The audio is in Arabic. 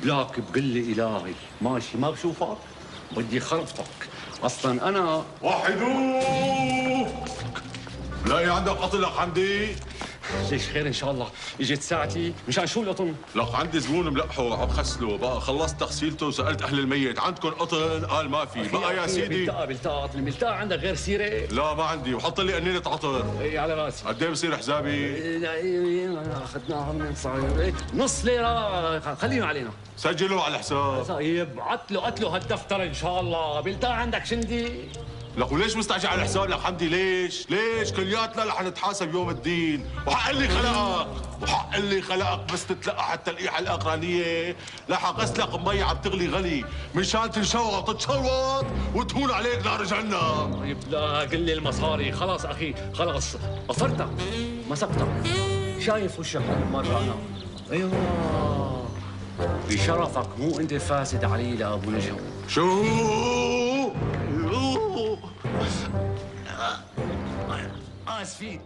بلاك بقل إلهي ماشي ما بشوفك بدي خرفتك. أصلاً أنا وحدوه لاقي عندك قطن لك حمدي؟ ليش خير إن شاء الله. إجت ساعتي مشان شو القطن؟ لك عندي زبون ملقحه عم خسله بقى خلصت تغسيلته وسألت أهل الميت عندكم قطن؟ قال ما في. بقى يا سيدي بلتقى قطن بلتقى عندك غير سيرة؟ لا ما عندي وحط لي قنينة عطر. إيه على راسي. قد ايه بصير حسابي؟ أخذناها من صغير نص ليرة خلينا علينا. سجله على الحساب. طيب عطله هالدفتر إن شاء الله. بلتقى عندك شندي؟ لك وليش مستعجل على الحساب لك حمدي؟ ليش كلياتنا رح نتحاسب يوم الدين. وحق اللي خلقك بس تتلقى حتى التلقيحه الاقرانيه رح اغسلك بمي عم تغلي غلي مشان تنشوط تتشوط وتهون عليك نار جهنم. طيب لا قل لي المصاري. خلاص اخي خلاص قصرتك مسكتك. شايف وشك هالمره انا. ايوه بشرفك مو انت فاسد علي لابو نجم. شو؟ اسفين.